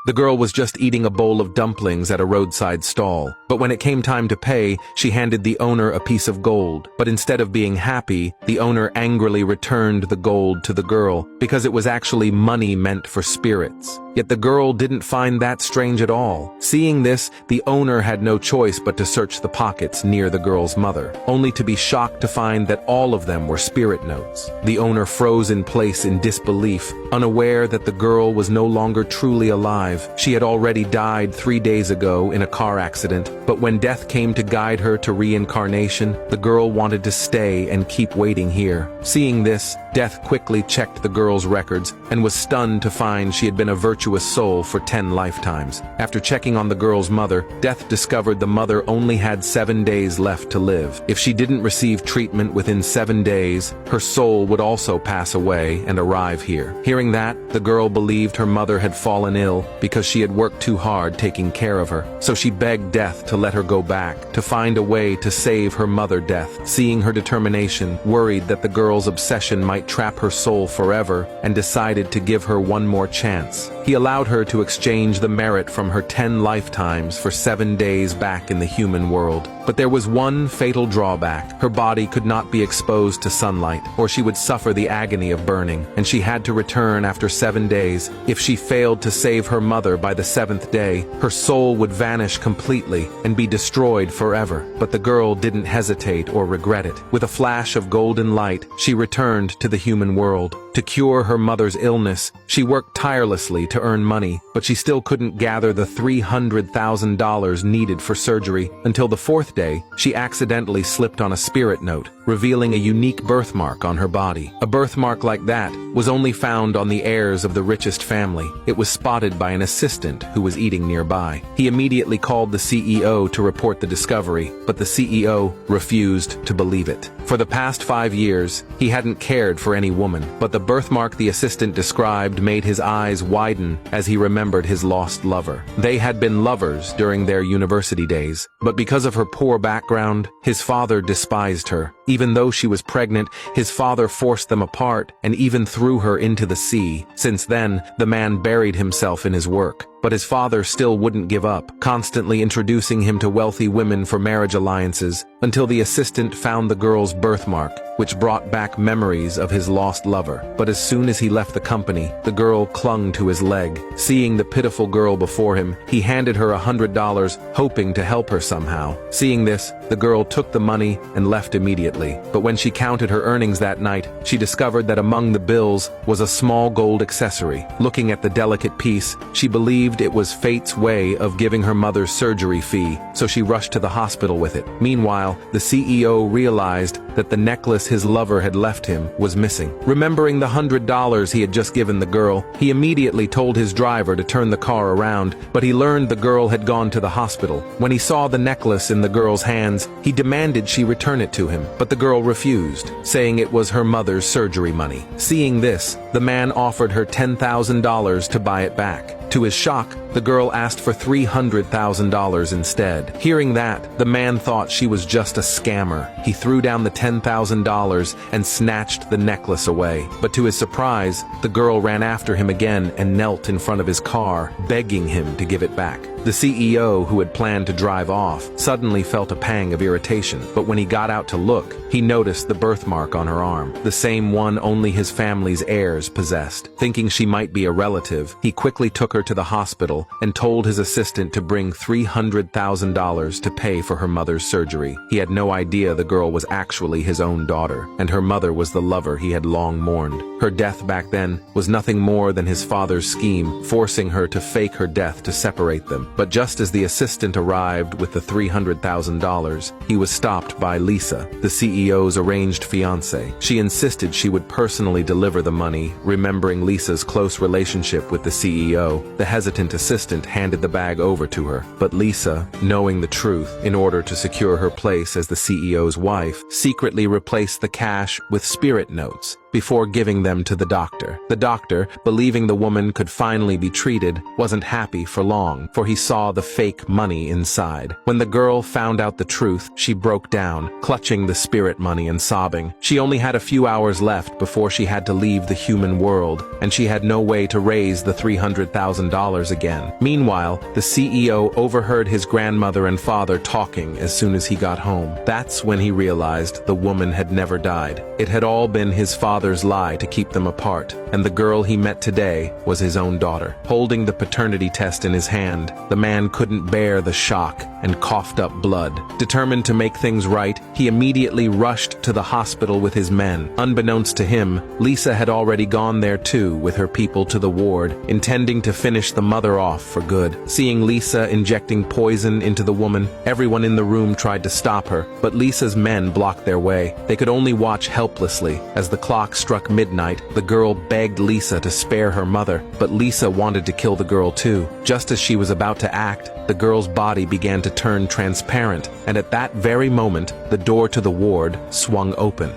The girl was just eating a bowl of dumplings at a roadside stall. But when it came time to pay, she handed the owner a piece of gold. But instead of being happy, the owner angrily returned the gold to the girl because it was actually money meant for spirits. Yet the girl didn't find that strange at all. Seeing this, the owner had no choice but to search the pockets near the girl's mother, only to be shocked to find that all of them were spirit notes. The owner froze in place in disbelief, unaware that the girl was no longer truly alive. She had already died 3 days ago in a car accident, but when death came to guide her to reincarnation, the girl wanted to stay and keep waiting here. Seeing this, Death quickly checked the girl's records and was stunned to find she had been a virtuous soul for 10 lifetimes. After checking on the girl's mother, Death discovered the mother only had 7 days left to live. If she didn't receive treatment within 7 days, her soul would also pass away and arrive here. Hearing that, the girl believed her mother had fallen ill because she had worked too hard taking care of her. So she begged Death to let her go back, to find a way to save her mother. Death, seeing her determination, worried that the girl's obsession might trap her soul forever, and decided to give her one more chance. He allowed her to exchange the merit from her 10 lifetimes for 7 days back in the human world. But there was one fatal drawback. Her body could not be exposed to sunlight, or she would suffer the agony of burning, and she had to return after 7 days. If she failed to save her mother by the 7th day, her soul would vanish completely and be destroyed forever. But the girl didn't hesitate or regret it. With a flash of golden light, she returned to the human world. To cure her mother's illness, she worked tirelessly to earn money, but she still couldn't gather the $300,000 needed for surgery. Until the 4th day, she accidentally slipped on a spirit note, revealing a unique birthmark on her body. A birthmark like that was only found on the heirs of the richest family. It was spotted by an assistant who was eating nearby. He immediately called the CEO to report the discovery, but the CEO refused to believe it. For the past 5 years, he hadn't cared for any woman, but the birthmark the assistant described made his eyes widen as he remembered his lost lover. They had been lovers during their university days, but because of her poor background, his father despised her. Even though she was pregnant, his father forced them apart and even threw her into the sea. Since then, the man buried himself in his work. But his father still wouldn't give up, constantly introducing him to wealthy women for marriage alliances, until the assistant found the girl's birthmark, which brought back memories of his lost lover. But as soon as he left the company, the girl clung to his leg. Seeing the pitiful girl before him, he handed her $100, hoping to help her somehow. Seeing this, the girl took the money and left immediately. But when she counted her earnings that night, she discovered that among the bills was a small gold accessory. Looking at the delicate piece, she believed it was fate's way of giving her mother's surgery fee, so she rushed to the hospital with it. Meanwhile, the CEO realized that the necklace his lover had left him was missing. Remembering the $100 he had just given the girl, he immediately told his driver to turn the car around, but he learned the girl had gone to the hospital. When he saw the necklace in the girl's hands, he demanded she return it to him, but the girl refused, saying it was her mother's surgery money. Seeing this, the man offered her $10,000 to buy it back. To his shock, the girl asked for $300,000 instead. Hearing that, the man thought she was just a scammer. He threw down the $10,000 and snatched the necklace away. But to his surprise, the girl ran after him again and knelt in front of his car, begging him to give it back. The CEO, who had planned to drive off, suddenly felt a pang of irritation, but when he got out to look, he noticed the birthmark on her arm, the same one only his family's heirs possessed. Thinking she might be a relative, he quickly took her to the hospital and told his assistant to bring $300,000 to pay for her mother's surgery. He had no idea the girl was actually his own daughter, and her mother was the lover he had long mourned. Her death back then was nothing more than his father's scheme, forcing her to fake her death to separate them. But just as the assistant arrived with the $300,000, he was stopped by Lisa, the CEO's arranged fiancée. She insisted she would personally deliver the money, remembering Lisa's close relationship with the CEO. The hesitant assistant handed the bag over to her, but Lisa, knowing the truth, in order to secure her place as the CEO's wife, secretly replaced the cash with spirit notes. before giving them to the doctor. The doctor, believing the woman could finally be treated, wasn't happy for long, for he saw the fake money inside. When the girl found out the truth, she broke down, clutching the spirit money and sobbing. She only had a few hours left before she had to leave the human world, and she had no way to raise the $300,000 again. Meanwhile, the CEO overheard his grandmother and father talking as soon as he got home. That's when he realized the woman had never died. It had all been his father's lie to keep them apart, and the girl he met today was his own daughter. Holding the paternity test in his hand, the man couldn't bear the shock and coughed up blood. Determined to make things right, he immediately rushed to the hospital with his men. Unbeknownst to him, Lisa had already gone there too with her people to the ward, intending to finish the mother off for good. Seeing Lisa injecting poison into the woman, everyone in the room tried to stop her, but Lisa's men blocked their way. They could only watch helplessly. As the clock struck midnight, the girl begged Lisa to spare her mother, but Lisa wanted to kill the girl too. Just as she was about to act, the girl's body began to turn transparent, and at that very moment, the door to the ward swung open.